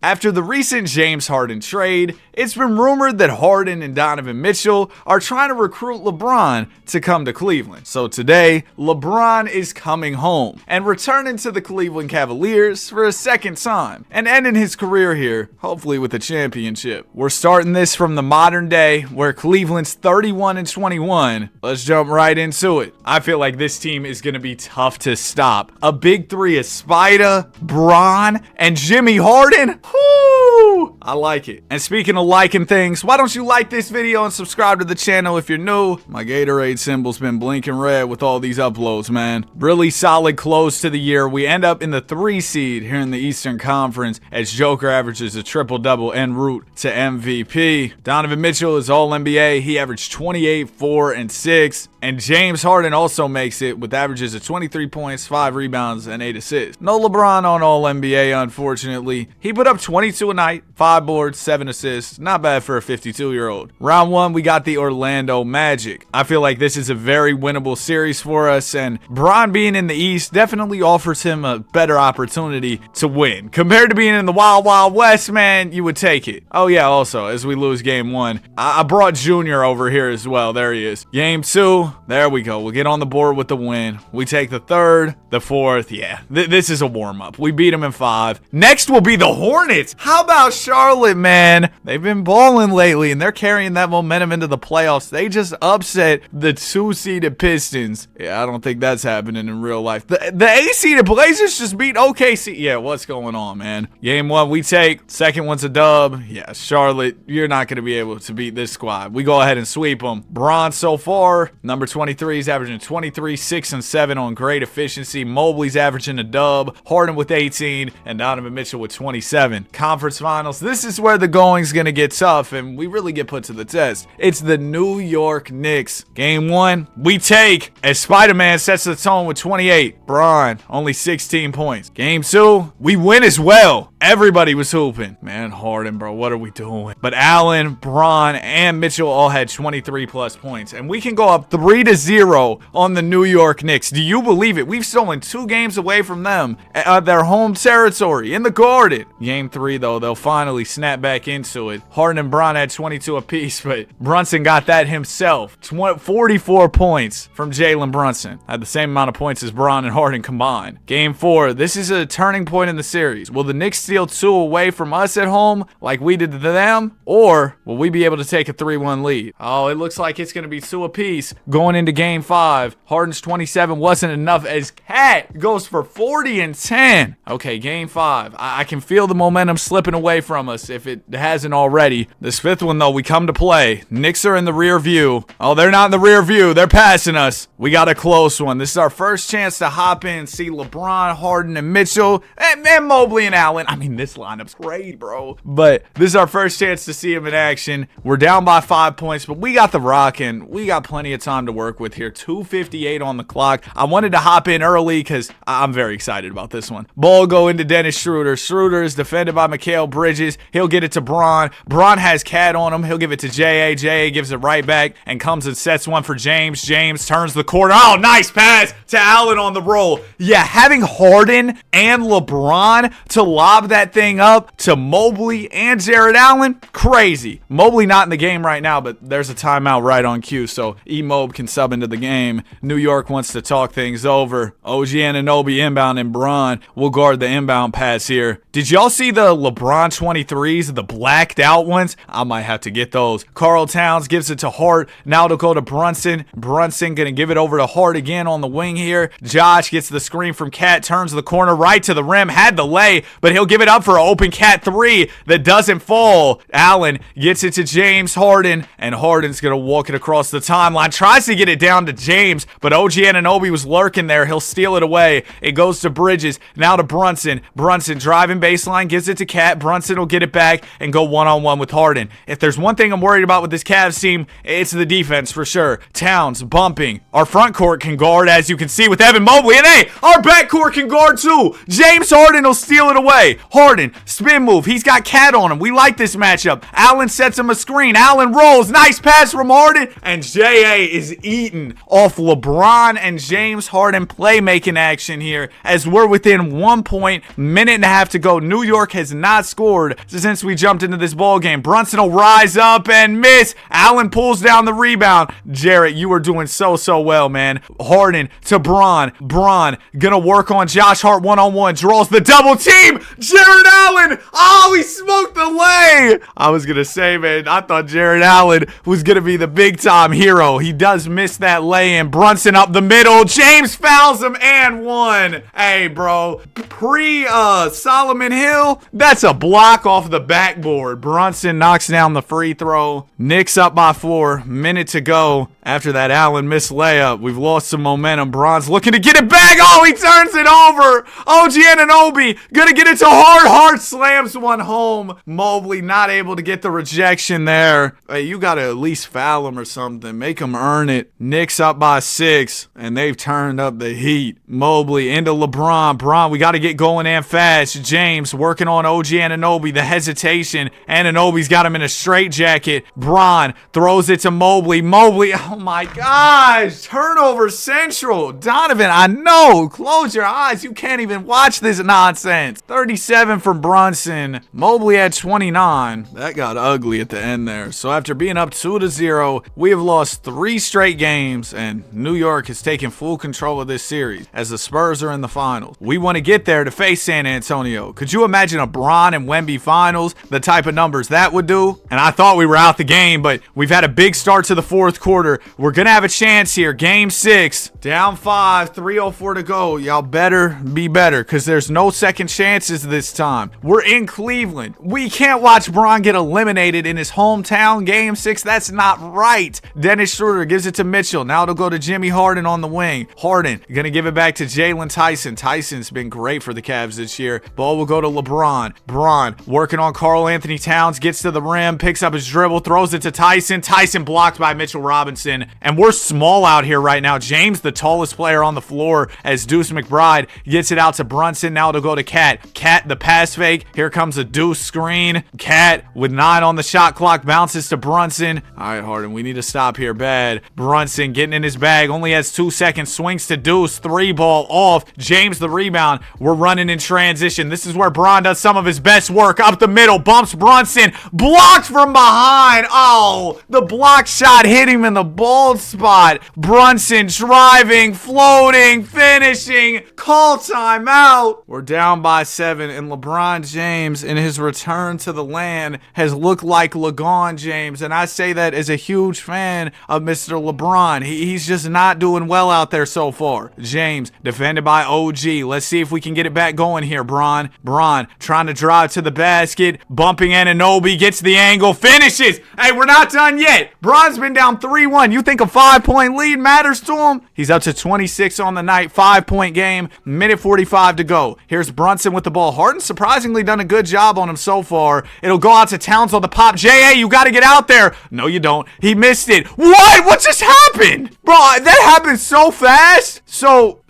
After the recent James Harden trade, it's been rumored that Harden and Donovan Mitchell are trying to recruit LeBron to come to Cleveland. So today, LeBron is coming home and returning to the Cleveland Cavaliers for a second time and ending his career here, hopefully with a championship. We're starting this from the modern day where Cleveland's 31-21. Let's jump right into it. I feel like this team is going to be tough to stop. A big three of Spider, Bron, and Jimmy Harden. Whoo! I like it. And speaking of liking things, why don't you like this video and subscribe to the channel if you're new? My Gatorade symbol's been blinking red with all these uploads, man. Really solid close to the year. We end up in the 3 seed here in the Eastern Conference as Joker averages a triple-double en route to MVP. Donovan Mitchell is All-NBA. He averaged 28, 4, and 6. And James Harden also makes it with averages of 23 points, 5 rebounds, and 8 assists. No LeBron on All-NBA, unfortunately. He put up 22 a night, 5 boards, 7 assists. Not bad for a 52-year-old. Round 1, we got the Orlando Magic. I feel like this is a very winnable series for us, and Bron being in the East definitely offers him a better opportunity to win. Compared to being in the Wild Wild West, man, you would take it. Oh yeah, also, as we lose Game 1, I brought Junior over here as well. There he is. Game 2, there we go. We'll get on the board with the win. We take the 3rd, the 4th. Yeah, this is a warm-up. We beat them in 5. Next will be the Hornets. How about Charlotte, man? They've been balling lately, and they're carrying that momentum into the playoffs. They just upset the 2-seeded Pistons. Yeah, I don't think that's happening in real life. The 8-seeded Blazers just beat OKC. Yeah, what's going on, man? Game 1, we take. Second one's a dub. Yeah, Charlotte, you're not going to be able to beat this squad. We go ahead and sweep them. Bron so far, number 23 is averaging 23, 6, and 7 on great efficiency. Mobley's averaging a dub. Harden with 18, and Donovan Mitchell with 27. Conference Finals, this is where the going's going to get tough, and we really get put to the test. It's the New York Knicks. Game 1, we take, as Spider-Man sets the tone with 28. Bron, only 16 points. Game 2, we win as well. Everybody was hooping. Man, Harden, bro, what are we doing? But Allen, Bron, and Mitchell all had 23-plus points, and we can go up 3-0 on the New York Knicks. Do you believe it? We've stolen 2 games away from them at their home territory in the Garden. Game 3, though, they'll finally snap back into it. Harden and Bron had 22 apiece, but Brunson got that himself. 44 points from Jalen Brunson. Had the same amount of points as Bron and Harden combined. Game 4, this is a turning point in the series. Will the Knicks steal 2 away from us at home like we did to them, or will we be able to take a 3-1 lead? Oh, it looks like it's going to be 2 apiece going into Game 5. Harden's 27 wasn't enough as Cat goes for 40 and 10. Okay, Game 5. I can feel the momentum slipping away from us if it hasn't already. This 5th one, though, we come to play. Knicks are in the rear view. Oh, they're not in the rear view. They're passing us. We got a close one. This is our first chance to hop in, see LeBron, Harden, and Mitchell, and Mobley and Allen. I mean, this lineup's great, bro. But this is our first chance to see him in action. We're down by 5 points, but we got the rock, and we got plenty of time to work with here. 2:58 on the clock. I wanted to hop in early because I'm very excited about this one. Ball go into Dennis Schroeder. Schroeder is defended by Mikal Bridges. He'll get it to Bron. Bron has Cat on him. He'll give it to J.A. J.A. gives it right back and comes and sets one for James. James turns the corner. Oh, nice pass to Allen on the roll. Yeah, having Harden and LeBron to lob that thing up to Mobley and Jared Allen, crazy. Mobley not in the game right now, but there's a timeout right on cue, so E-Mob can sub into the game. New York wants to talk things over. OG Anunoby inbound, and Bron will guard the inbound pass here. Did y'all see the LeBron 23s, the blacked out ones? I might have to get those. Karl Towns gives it to Hart. Now to go to Brunson. Brunson gonna give it over to Hart again on the wing here. Josh gets the screen from Cat, turns the corner right to the rim, had the lay, but he'll give it up for an open Cat 3 that doesn't fall. Allen gets it to James Harden, and Harden's gonna walk it across the timeline. Tries to get it down to James, but OG Anunoby was lurking there. He'll steal it away. It goes to Bridges. Now to Brunson. Brunson driving baseline, gives it to Cat. Brunson will get it back and go one-on-one with Harden. If there's one thing I'm worried about with this Cavs team, it's the defense for sure. Towns bumping. Our front court can guard, as you can see, with Evan Mobley. And hey, our back court can guard too. James Harden will steal it away. Harden, spin move. He's got Cat on him. We like this matchup. Allen sets him a screen. Allen rolls. Nice pass from Harden. And J.A. is eaten off LeBron and James Harden playmaking action here as we're within 1 point, minute and a half to go. New York has not scored since we jumped into this ball game. Brunson will rise up and miss. Allen pulls down the rebound. Jarrett, you are doing so well, man. Harden to Bron. Bron gonna work on Josh Hart one-on-one. Draws the double team. Jarrett Allen. Oh, he smoked the lay. I was gonna say, man, I thought Jarrett Allen was gonna be the big time hero. He does miss that lay-in. Brunson up the middle. James fouls him and one. Hey, bro. Solomon Hill, that's a block off the backboard. Brunson knocks down the free throw. Knicks up by 4. Minute to go. After that Allen missed layup, we've lost some momentum. Bron's looking to get it back. Oh, he turns it over. OG Anunoby gonna get it to Hart. Hart slams one home. Mobley not able to get the rejection there. Hey, you gotta at least foul him or something. Make him earn it. Knicks up by 6, and they've turned up the heat. Mobley into LeBron. Bron, we gotta get going and fast. James working on OG Anunoby. The hesitation. Anunoby's got him in a straitjacket. Bron throws it to Mobley. Mobley, oh my gosh. Turnover central. Donovan, I know. Close your eyes. You can't even watch this nonsense. 37 from Brunson. Mobley had 29. That got ugly at the end there. So after being up 2-0, we have lost 3 straight games, and New York has taken full control of this series as the Spurs are in the finals. We want to get there to face San Antonio. Could you imagine a Bron and Wemby finals? The type of numbers that would do? And I thought we were out the game, but we've had a big start to the fourth quarter. We're going to have a chance here. Game 6, down 5, 3:04 to go. Y'all better be better because there's no second chances this time. We're in Cleveland. We can't watch Bron get eliminated in his hometown. Game 6, that's not right. Dennis Schroeder gives it to Mitchell. Now it'll go to Jimmy Harden on the wing. Harden going to give it back to Jalen Tyson. Tyson's been great for the Cavs this year. Ball will go to LeBron. Bron working on Karl Anthony Towns. Gets to the rim. Picks up his dribble. Throws it to Tyson. Tyson blocked by Mitchell Robinson. And we're small out here right now. James, the tallest player on the floor, as Deuce McBride gets it out to Brunson. Now it'll go to Cat. Cat, the pass fake. Here comes a Deuce screen. Cat with 9 on the shot clock. Bounces to Brunson. All right, Harden, we need to stop here bad. Brunson getting in his bag. Only has 2 seconds. Swings to Deuce. 3 ball off. James the rebound. We're running in transition. This is where Bron does some of his best work. Up the middle. Bumps Brunson. Blocked from behind. Oh, the block shot hit him in the bald spot. Brunson driving, floating, finishing. Call timeout. We're down by 7, and LeBron James in his return to the land has looked like LeBron James, and I say that as a huge fan of Mr. LeBron. He's just not doing well out there so far. James defended by OG. Let's see if we can get it back going here. Bron trying to drive to the basket, bumping Anunoby, gets the angle, finishes. Hey, we're not done yet. Bron's been down 3-1. You think a 5-point lead matters to him? He's up to 26 on the night, 5-point game, minute 45 to go. Here's Brunson with the ball. Harden's surprisingly done a good job on him so far. It'll go out to Towns on the pop. J.A., you got to get out there. No, you don't. He missed it. What just happened? Bro, that happened so fast. So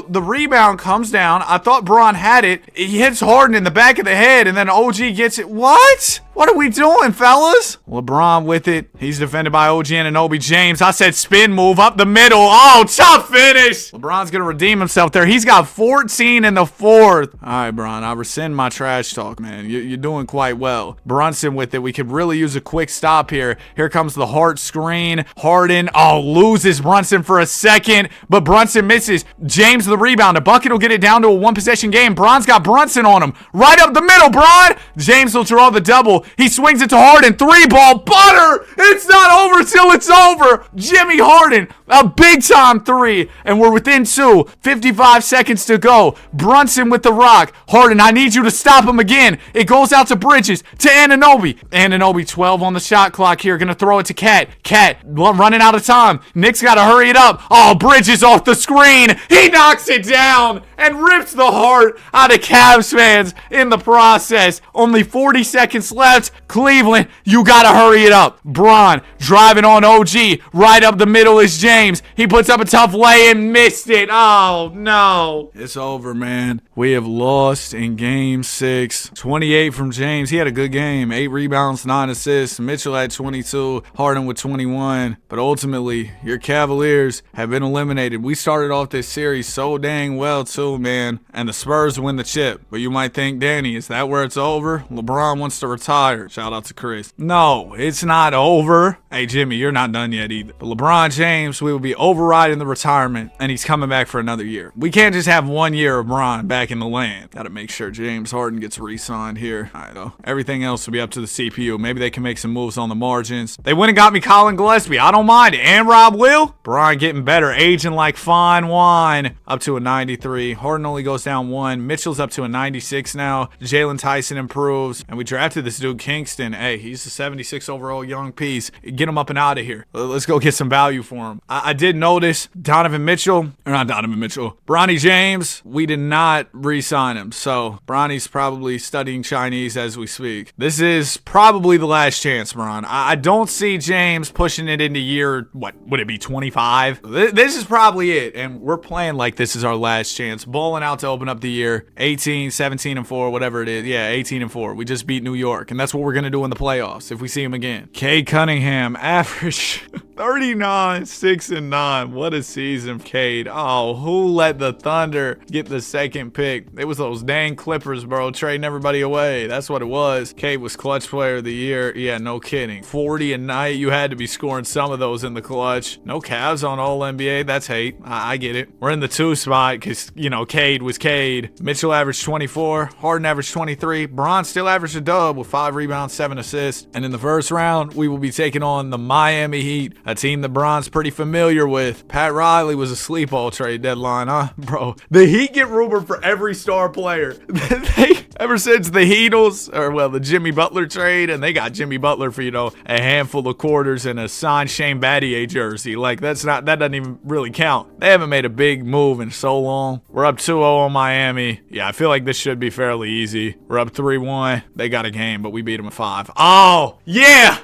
the rebound comes down. I thought Bron had it. He hits Harden in the back of the head, and then OG gets it. What? What are we doing, fellas? LeBron with it. He's defended by OG Anunoby. James, I said spin move up the middle. Oh, tough finish. LeBron's going to redeem himself there. He's got 14 in the fourth. All right, Bron, I rescind my trash talk, man. You're doing quite well. Brunson with it. We could really use a quick stop here. Here comes the Hart screen. Harden, loses Brunson for a second, but Brunson misses. James the rebound. A bucket will get it down to a 1-possession game. Bron's got Brunson on him. Right up the middle, Bron. James will draw the double. He swings it to Harden. 3-ball butter. It's not over till it's over. Jimmy Harden, a big-time 3. And we're within 2. 55 seconds to go. Brunson with the rock. Harden, I need you to stop him again. It goes out to Bridges, to Anunoby. Anunoby, 12 on the shot clock here. Gonna throw it to Cat. Cat, running out of time. Knicks gotta hurry it up. Oh, Bridges off the screen. He knocks it down and rips the heart out of Cavs fans in the process. Only 40 seconds left. left. Cleveland, you gotta hurry it up. Bron driving on OG. Right up the middle is James. He puts up a tough lay and missed it. Oh, no. It's over, man. We have lost in game 6. 28 from James. He had a good game. 8 rebounds, 9 assists. Mitchell had 22. Harden with 21. But ultimately, your Cavaliers have been eliminated. We started off this series so dang well, too, man. And the Spurs win the chip. But you might think, Danny, is that where it's over? LeBron wants to retire. Shout out to Chris. No, it's not over. Hey, Jimmy, you're not done yet either. But LeBron James, we will be overriding the retirement, and he's coming back for another year. We can't just have 1 year of Bron back in the land. Gotta make sure James Harden gets re-signed here. I know. Everything else will be up to the CPU. Maybe they can make some moves on the margins. They went and got me Colin Gillespie. I don't mind it. And Rob Will. Bron getting better. Aging like fine wine. Up to a 93. Harden only goes down 1. Mitchell's up to a 96 now. Jalen Tyson improves. And we drafted this dude Kingston. Hey, he's a 76 overall young piece. Get him up and out of here. Let's go get some value for him. I did notice Bronny James, we did not re-sign him. So Bronny's probably studying Chinese as we speak. This is probably the last chance, Bron. I don't see James pushing it into year, what would it be, 25? This is probably it. And we're playing like this is our last chance. Bowling out to open up the year. 18, 17, and 4, whatever it is. Yeah, 18 and 4. We just beat New York. And that's what we're going to do in the playoffs if we see him again. Cade Cunningham, average 39, 6, and 9. What a season, Cade. Oh, who let the Thunder get the second pick? It was those dang Clippers, bro, trading everybody away. That's what it was. Cade was clutch player of the year. Yeah, no kidding. 40 a night. You had to be scoring some of those in the clutch. No Cavs on All-NBA. That's hate. I get it. We're in the 2 spot because, you know, Cade was Cade. Mitchell averaged 24. Harden averaged 23. Bron still averaged a dub with 5 rebounds, 7 assists. And in the first round, we will be taking on the Miami Heat, a team that Bron's pretty familiar with. Pat Riley was asleep all trade deadline, huh? Bro, the Heat get rumored for every star player. Ever since the Heatles, or well, the Jimmy Butler trade, and they got Jimmy Butler for, you know, a handful of quarters and a signed Shane Battier jersey. Like, that doesn't even really count. They haven't made a big move in so long. We're up 2-0 on Miami. Yeah, I feel like this should be fairly easy. We're up 3-1. They got a game, but we beat them at 5. Oh, yeah.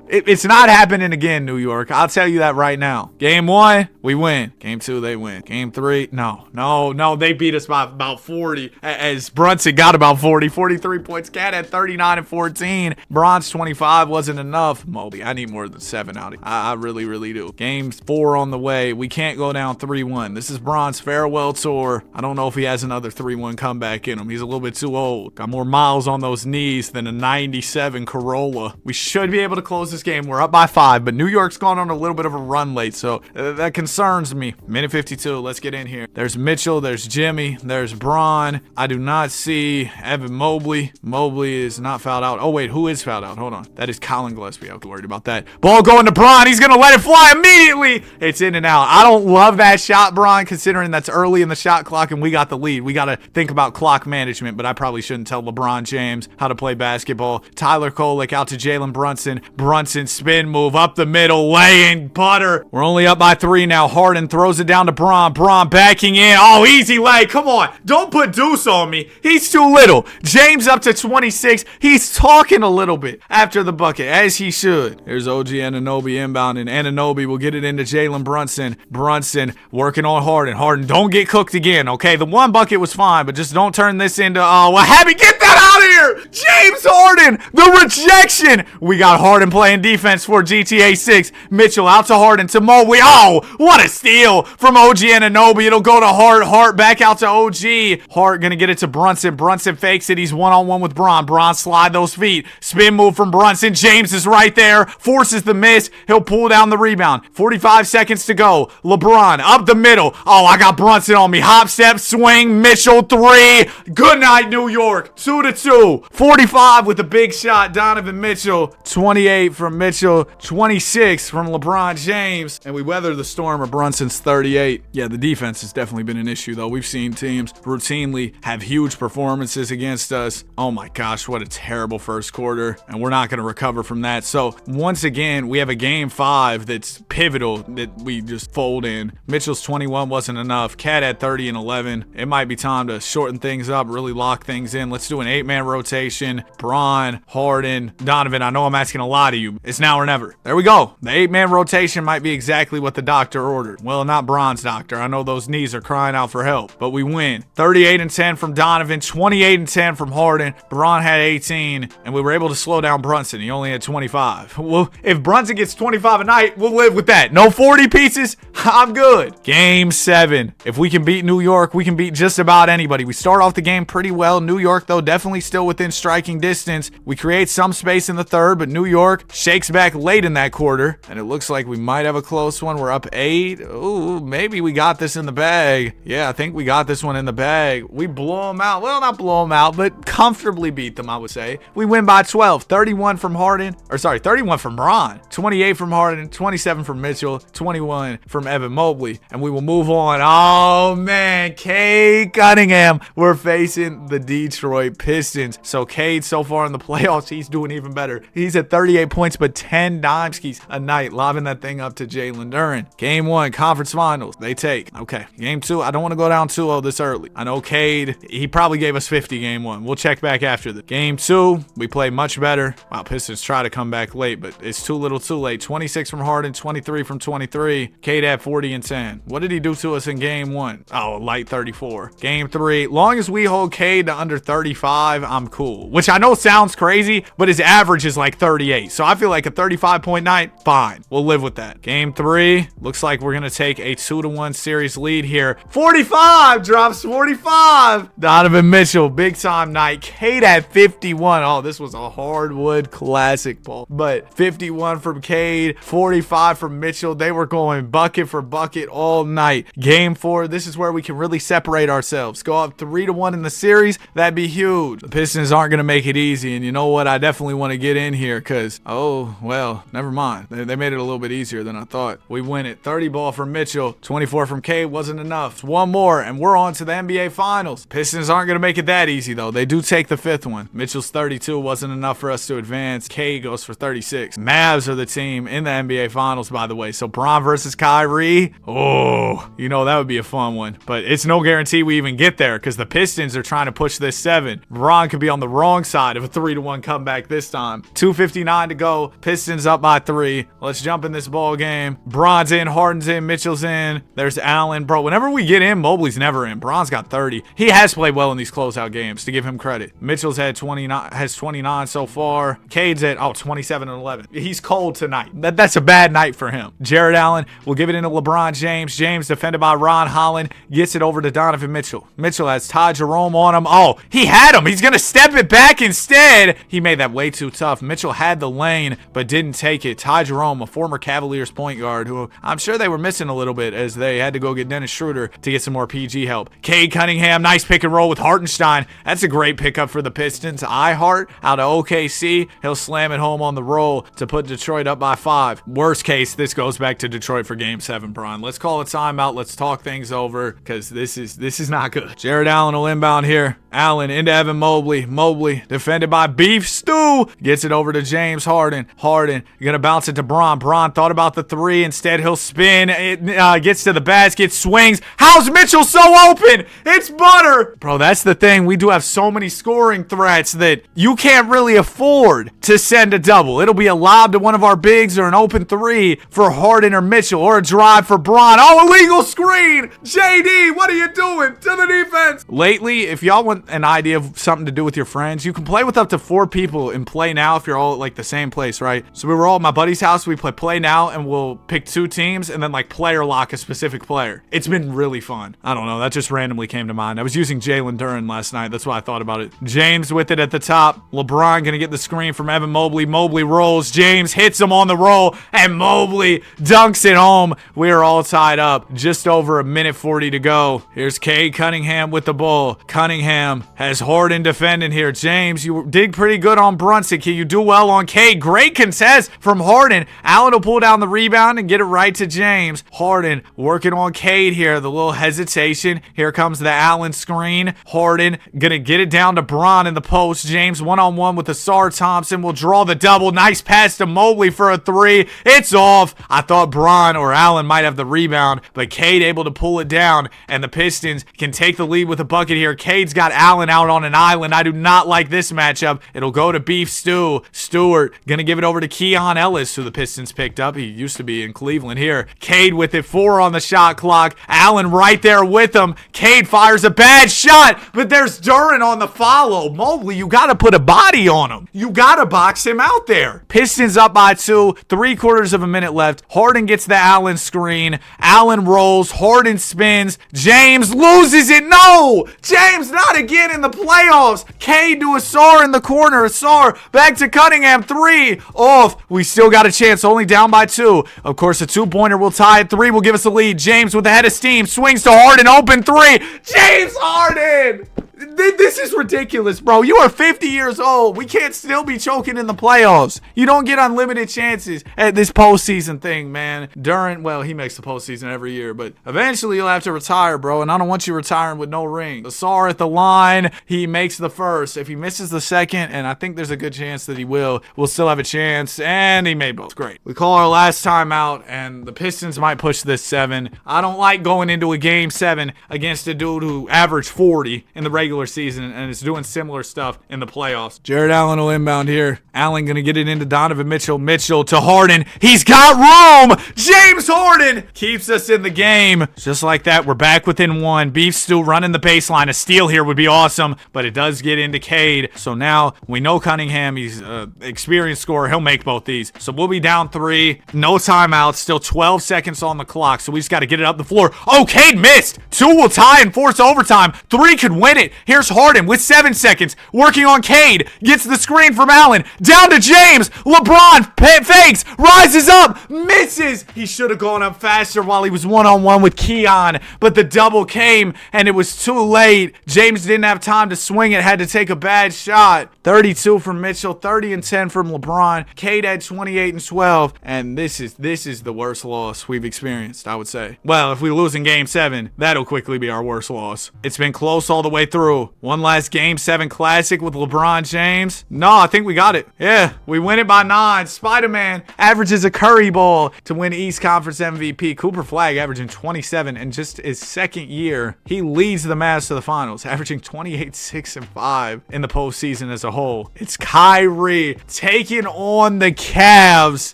It's not happening again, New York. I'll tell you that right now. Game 1, we win. Game 2, they win. Game 3, no. They beat us by about 40. As Brunson got about 40. 43 points. Cat had 39 and 14. Bron's 25 wasn't enough. Moby, I need more than 7 out of you. I really, really do. Game 4 on the way. We can't go down 3-1. This is Bron's farewell tour. I don't know if he has another 3-1 comeback in him. He's a little bit too old. Got more miles on those knees than a 97 Corolla. We should be able to close this game. We're up by 5, but New York's gone on a little bit of a run late, so that concerns me. Minute 52. Let's get in here. There's Mitchell. There's Jimmy. There's Bron. I do not see Evan Mobley. Mobley is not fouled out. Oh, wait. Who is fouled out? Hold on. That is Colin Gillespie. I was worried about that. Ball going to Bron. He's going to let it fly immediately. It's in and out. I don't love that shot, Bron, considering that's early in the shot clock and we got the lead. We got to think about clock management, but I probably shouldn't tell LeBron James how to play basketball. Tyler Kolek out to Jalen Brunson. Brunson spin move up the middle, laying butter. We're only up by 3 now. Harden throws it down to Bron. Bron backing in. Oh, easy lay. Come on. Don't put Deuce on me. He's too little. James up to 26. He's talking a little bit after the bucket, as he should. There's OG Anunoby inbound, and Anunoby will get it into Jalen Brunson. Brunson working on Harden. Harden, don't get cooked again, okay? The 1 bucket was fine, but just don't turn this into, Happy, get that out of here! James Harden, the rejection! We got Harden playing defense for GTA 6. Mitchell out to Harden to Mobley. Oh, what a steal from OG Anunoby. It'll go to Hart. Hart back out to OG. Hart gonna get it to Brunson. Brunson fakes it. He's one-on-one with Bron. Bron slide those feet. Spin move from Brunson. James is right there. Forces the miss. He'll pull down the rebound. 45 seconds to go. LeBron up the middle. Oh, I got Brunson on me. Hop, step, swing. Mitchell 3. Good night, New York. 2-2. 45 with a big shot. Donovan Mitchell. 28 from Mitchell. 26 from LeBron James. And we weather the storm of Brunson's 38. Yeah, the defense has definitely been an issue, though. We've seen teams routinely have huge performances against us. Oh my gosh, what a terrible first quarter. And we're not going to recover from that. So once again, we have a game 5 that's pivotal that we just fold in. Mitchell's 21 wasn't enough. Cat had 30 and 11. It might be time to shorten things up, really lock things in. Let's do an 8-man rotation. Bron LeBron, Harden, Donovan. I know I'm asking a lot of you. It's now or never. There we go. The 8-man rotation might be exactly what the doctor ordered. Well, not Bron's doctor. I know those knees are crying out for help, but we win. 38-10 from Donovan, 28-10 from Harden. Bron had 18, and we were able to slow down Brunson. He only had 25. Well, if Brunson gets 25 a night, we'll live with that. No 40 pieces. I'm good. Game 7. If we can beat New York, we can beat just about anybody. We start off the game pretty well. New York, though, definitely still within striking distance. We create some space in the third, but New York shakes back late in that quarter, and it looks like we might have a close one. We're up 8. Ooh, maybe we got this in the bag. Yeah, I think we got this one in the bag. We blow them out. Well, not blow them out, but comfortably beat them, I would say. We win by 12. 31 from Harden, 31 from Bron, 28 from Harden, 27 from Mitchell, 21 from Evan Mobley, and we will move on. Oh, man, Cade Cunningham. We're facing the Detroit Pistons. So Cade, so far in the playoffs, he's doing even better. He's at 38 points, but 10 dimes a night, lobbing that thing up to Jalen Duren. Game 1, conference finals. They take. Okay, game 2. I don't want to go down 2-0 this early. I know Cade, he probably gave us 50 game 1. We'll check back after the game 2. We play much better. Wow, Pistons try to come back late, but it's too little too late. 26 from Harden, 23 from 23. Cade had 40 and 10. What did he do to us in game 1? Oh, light 34. Game 3. Long as we hold Cade to under 35, I'm cool. Which I know sounds crazy, but his average is like 38. So I feel like a 35-point night, fine. We'll live with that. Game 3. Looks like we're going to take a 2-1 series lead here. 45! Drops 45! Donovan Mitchell, big time night. Cade had 51. Oh, this was a hardwood classic, Paul. But 51 from Cade, 45 from Mitchell. They were going bucket for bucket all night. Game 4, this is where we can really separate ourselves. Go up 3-1 in the series. That'd be huge. The Pistons aren't going to make it easy. And you know what? I definitely want to get in here because, oh, well, never mind. They made it a little bit easier than I thought. We win it. 30 ball from Mitchell. 24 from Cade wasn't enough. It's one more, and we're on to the NBA Finals. Pistons aren't going to make it that easy, though. They do take the 5th one. Mitchell's 32 wasn't enough for us to advance. Cade goes for 36. Mavs are the team in the NBA Finals, by the way. So Bron versus Kyrie. Oh, you know, that would be a fun one. But it's no guarantee we even get there because the Pistons are trying to push this 7. Bron could be on the wrong side of a 3-1 comeback this time. 2:59 to go. Pistons up by 3. Let's jump in this ball game. Bron's in, Harden's in, Mitchell's in. There's Allen. Bro, whenever we get in, Mobley's never in. Bron's got 30. He has played well in these closeout games, to give him credit. Mitchell's had 29 so far. Cade's at 27 and 11. He's cold tonight. That's a bad night for him. Jared Allen will give it into LeBron James. James, defended by Ron Holland, gets it over to Donovan Mitchell. Mitchell has Ty Jerome on him. Oh, he had him. He's going to step it back instead. He made that way too tough. Mitchell had the lane, but didn't take it. Ty Jerome, a former Cavaliers point guard, who I'm sure they were missing a little bit as they had to go get Dennis Schroeder to get some more PG help. Cade Cunningham, nice pick and roll with Hartenstein. That's a great pickup for the Pistons. Hart out of OKC. He'll slam it home on the roll to put Detroit up by 5. Worst case, this goes back to Detroit for game 7, Bron. Let's call a timeout. Let's talk things over because this is not good. Jared Allen will inbound here. Allen into Evan Mobley. Mobley defended by Beef Stew. Gets it over to James Harden. Harden gonna bounce it to Bron. Bron thought about the 3. Instead, he'll spin. It gets to the basket, swings. How's Mitchell so open? It's butter. Bro, that's the thing. We do have so many scoring threats that you can't really afford to send a double. It'll be a lob to one of our bigs or an open 3 for Harden or Mitchell or a drive for Bron. Oh, illegal screen. JD, what are you doing to the defense? Lately, if y'all want an idea of something to do with your friends, you can play with up to 4 people in Play Now if you're all at like the same place, right? So we were all at my buddy's house. We play Now and we'll pick 2 teams and then like player lock a specific player. It's been really fun. I don't know. That just randomly came to mind. I was using Jalen Duren last night. That's why I thought about it. James with it at the top. LeBron gonna get the screen from Evan Mobley. Mobley rolls. James hits him on the roll and Mobley dunks it home. We're all tied up. Just over a minute 40 to go. Here's Cade Cunningham with the ball. Cunningham has Harden defending here. James, you did pretty good on Brunson. Can you do well on Cade? Great contest from Harden. Allen will pull down the rebound and get it right to James. Harden working on Cade here. The little hesitation. Here comes the Allen screen. Harden gonna get it down to Bron in the post. James one-on-one with Asar Thompson will draw the double. Nice pass to Mobley for a 3. It's off. I thought Bron or Allen might have the rebound, but Cade able to pull it down, and the Pistons can take the lead with a bucket here. Cade's got Allen out on an island. I do not like this matchup. It'll go to Beef Stew. Stewart gonna give it over to Keon Ellis, who the Pistons picked up. He used to be in Cleveland here. Cade with it, 4 on the shot clock. Allen right there with him. Cade fires a bad shot, but there's Duren on the follow. Mobley, you gotta put a body on him. You gotta box him out there. Pistons up by 2, 3/4 of a minute left. Harden gets the Allen screen. Allen rolls. Harden spins. James loses it. No! James not again in the playoffs. Cade to Asar in the corner. Asar back to Cunningham. 3 off. We still got a chance. Only down by 2. Of course, a 2-pointer will tie it. 3 will give us the lead. James with the head of steam. Swings to Harden. Open 3. James Harden! This is ridiculous, bro. You are 50 years old. We can't still be choking in the playoffs. You don't get unlimited chances at this postseason thing, man. Duren, well, he makes the postseason every year, but eventually you'll have to retire, bro, and I don't want you retiring with no ring. Asar at the line. He makes the first. If he misses the second, and I think there's a good chance that he will, we'll still have a chance, and he made both. Great. We call our last time out, and the Pistons might push this 7. I don't like going into a game 7 against a dude who averaged 40 in the regular season and is doing similar stuff in the playoffs. Jared Allen will inbound here. Allen gonna get it into Donovan Mitchell. Mitchell to Harden. He's got room. James Harden keeps us in the game. Just like that, we're back within 1. Beef Stew running the baseline. A steal here would be awesome, but it does get into Cade. So now we know Cunningham. He's an experienced scorer. He'll make both these. So we'll be down 3. No timeouts. Still 12 seconds on the clock. So we just got to get it up the floor. Oh, Cade missed. 2 will tie and force overtime. 3 could win it. Here's Harden with 7 seconds. Working on Cade. Gets the screen from Allen. Down to James. LeBron fakes. Rises up. Misses. He should have gone up faster while he was one-on-one with Keon. But the double came and it was too late. James didn't have time to swing it. Had to take a bad shot. 32 from Mitchell. 30 and 10 from LeBron. Cade had 28 and 12. And this is the worst loss we've experienced, I would say. Well, if we lose in game 7, that'll quickly be our worst loss. It's been close all the way through. One last game 7 classic with LeBron James. No, I think we got it. Yeah, we win it by 9. Spider-Man averages a curry ball to win East Conference MVP. Cooper Flagg averaging 27 in just his second year. He leads the Mavs to the finals, averaging 28, 6, and 5 in the postseason as a whole. It's Kyrie taking on the Cavs.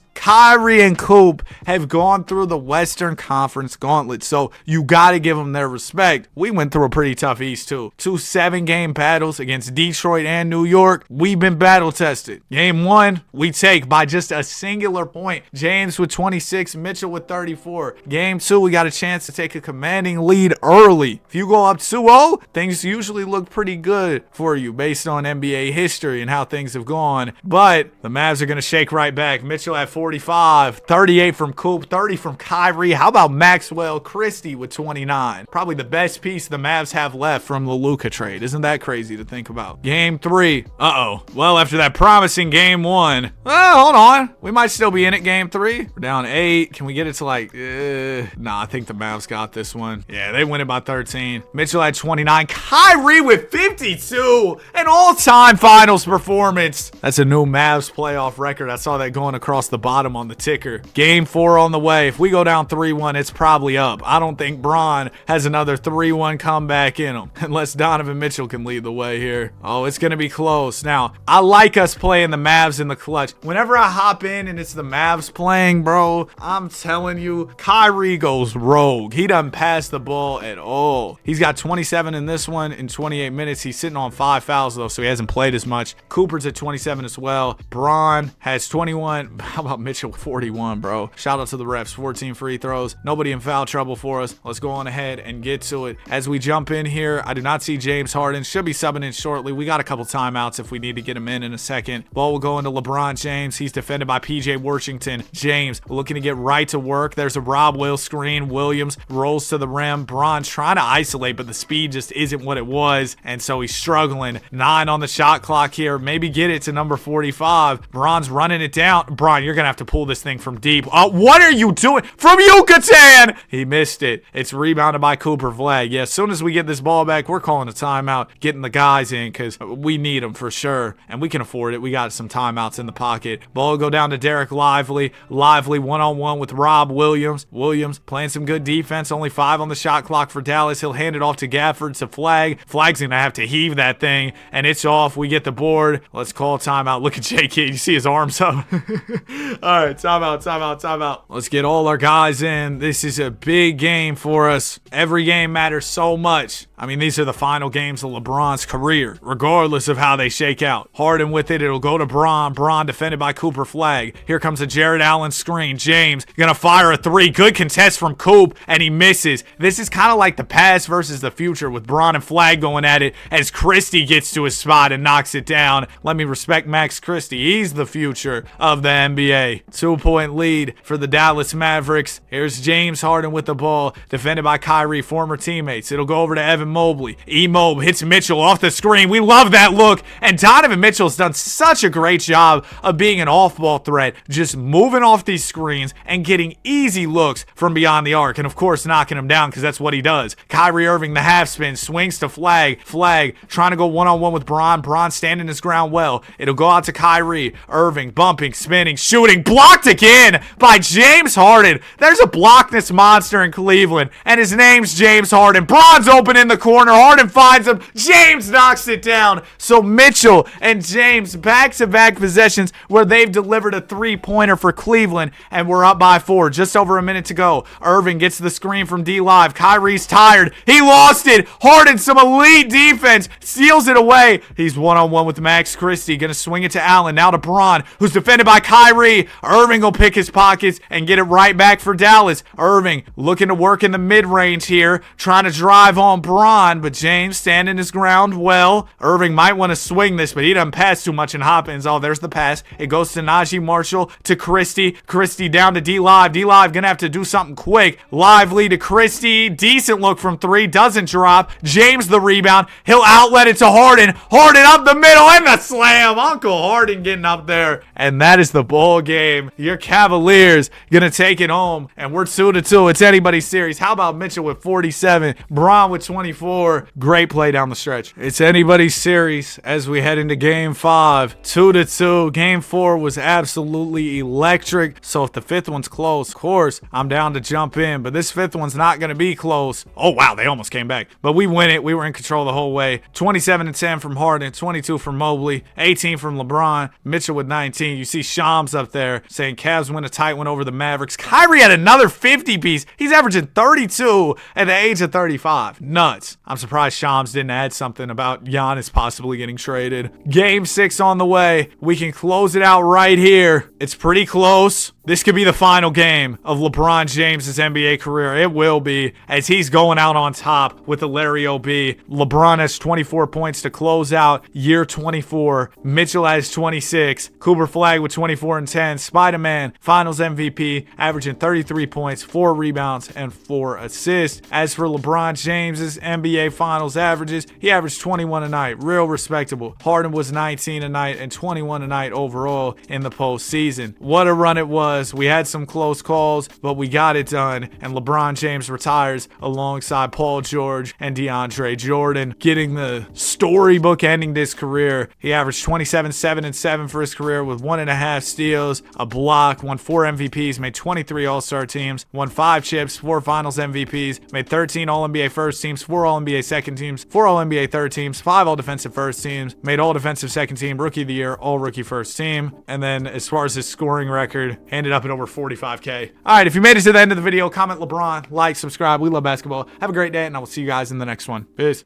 Kyrie and Coop have gone through the Western Conference gauntlet, so you got to give them their respect. We went through a pretty tough East, too. 2 7-game battles against Detroit and New York. We've been battle-tested. Game 1, we take by just a singular point. James with 26, Mitchell with 34. Game 2, we got a chance to take a commanding lead early. If you go up 2-0, things usually look pretty good for you based on NBA history and how things have gone, but the Mavs are going to shake right back. Mitchell at 45, 38 from Coop, 30 from Kyrie. How about Maxwell Christie with 29? Probably the best piece the Mavs have left from the Luka trade. Isn't that crazy to think about? Game 3. Well, after that promising game 1. Hold on. We might still be in it game 3. We're down 8. Can we get it to like... Nah, I think the Mavs got this one. Yeah, they win it by 13. Mitchell had 29. Kyrie with 52. An all-time finals performance. That's a new Mavs playoff record. I saw that going across the bottom on the ticker. Game 4 on the way. If we go down 3-1, it's probably up. I don't think Bron has another 3-1 comeback in him unless Donovan Mitchell can lead the way here. Oh, it's going to be close. Now, I like us playing the Mavs in the clutch. Whenever I hop in and it's the Mavs playing, bro, I'm telling you, Kyrie goes rogue. He doesn't pass the ball at all. He's got 27 in this one in 28 minutes. He's sitting on 5 fouls, though, so he hasn't played as much. Cooper's at 27 as well. Bron has 21. How about Mitchell with 41, bro? Shout out to the refs. 14 free throws. Nobody in foul trouble for us. Let's go on ahead and get to it. As we jump in here, I do not see James Harden. Should be subbing in shortly. We got a couple timeouts if we need to get him in a second. Ball will go into LeBron James. He's defended by PJ Washington. James looking to get right to work. There's a Rob Will screen. Williams rolls to the rim. Bron's trying to isolate, but the speed just isn't what it was, and so he's struggling. 9 on the shot clock here. Maybe get it to number 45. Bron's running it down. Bron, you're gonna have to pull this thing from deep. What are you doing? From Yucatan! He missed it. It's rebounded by Cooper Flag. Yeah, as soon as we get this ball back, we're calling a timeout, getting the guys in because we need them for sure. And we can afford it. We got some timeouts in the pocket. Ball will go down to Derek Lively. Lively one-on-one with Rob Williams. Williams playing some good defense. Only 5 on the shot clock for Dallas. He'll hand it off to Gafford to Flag. Flag's going to have to heave that thing. And it's off. We get the board. Let's call timeout. Look at J.K. You see his arms up. All right, timeout. Let's get all our guys in. This is a big game for us. Every game matters so much. I mean, these are the final games of LeBron's career, regardless of how they shake out. Harden with it. It'll go to Bron. Bron defended by Cooper Flag. Here comes a Jared Allen screen. James gonna fire a 3. Good contest from Coop, and he misses. This is kind of like the past versus the future with Bron and Flag going at it as Christie gets to his spot and knocks it down. Let me respect Max Christie. He's the future of the NBA. 2-point lead for the Dallas Mavericks. Here's James Harden with the ball, defended by Kyrie, former teammates. It'll go over to Evan Mobley. E-Mob hits Mitchell off the screen. We love that look. And Donovan Mitchell's done such a great job of being an off-ball threat, just moving off these screens and getting easy looks from beyond the arc. And of course, knocking him down because that's what he does. Kyrie Irving, the half spin, swings to Flag. Flag trying to go one-on-one with Bron. Bron standing his ground well. It'll go out to Kyrie. Irving bumping, spinning, shooting. Blocked again by James Harden. There's a blockness monster in Cleveland, and his name's James Harden. Bron's open in the corner. Harden finds him. James knocks it down. So Mitchell and James back-to-back possessions where they've delivered a 3-pointer for Cleveland, and we're up by 4. Just over a minute to go. Irving gets the screen from D-Live. Kyrie's tired. He lost it. Harden, some elite defense, steals it away. He's one-on-one with Max Christie. Gonna swing it to Allen. Now to Bron, who's defended by Kyrie. Irving will pick his pockets and get it right back for Dallas. Irving looking to work in the mid-range here, trying to drive on Bron, but James standing his ground well. Irving might want to swing this, but he doesn't pass too much and Hopkins. Oh, there's the pass. It goes to Najee Marshall to Christie. Christie down to D-Live. D-Live gonna have to do something quick. Lively to Christie. Decent look from 3. Doesn't drop. James the rebound. He'll outlet it to Harden. Harden up the middle and the slam. Uncle Harden getting up there. And that is the ball game. Your Cavaliers gonna take it home. And we're 2-2. It's anybody's series. How about Mitchell with 47? Bron with 24. Great play down the stretch. It's anybody's series as we head into game 5. 2-2. Game 4 was absolutely electric. So if the 5th one's close, of course, I'm down to jump in. But this 5th one's not going to be close. Oh, wow. They almost came back. But we win it. We were in control the whole way. 27-10 from Harden. 22 from Mobley. 18 from LeBron. Mitchell with 19. You see Shams up there saying Cavs win a tight one over the Mavericks. Kyrie had another 50-piece. He's averaging 32 at the age of 35. Nuts. I'm surprised Shams didn't add something about Giannis possibly getting traded. Game 6 on the way. We can close it out right here. It's pretty close. This could be the final game of LeBron James' NBA career. It will be, as he's going out on top with the Larry O.B. LeBron has 24 points to close out year 24. Mitchell has 26. Cooper Flag with 24 and 10. Spider-Man, Finals MVP, averaging 33 points, 4 rebounds, and 4 assists. As for LeBron James' NBA Finals averages, he averaged 21 a night. Real respectable. Harden was 19 a night and 21 a night overall in the postseason. What a run it was. We had some close calls, but we got it done, and LeBron James retires alongside Paul George and DeAndre Jordan, getting the storybook ending this career. He averaged 27, 7, and 7 for his career with 1.5 steals, a block, won 4 MVPs, made 23 All-Star teams, won 5 chips, 4 Finals MVPs, made 13 All-NBA first teams, 4 All-NBA second teams, 4 All-NBA third teams, 5 All-Defensive first teams, made All-Defensive second team, Rookie of the Year, All-Rookie first team, and then as far as his scoring record, ended up at over 45K. All right, if you made it to the end of the video, comment LeBron, like, subscribe. We love basketball. Have a great day, and I will see you guys in the next one. Peace.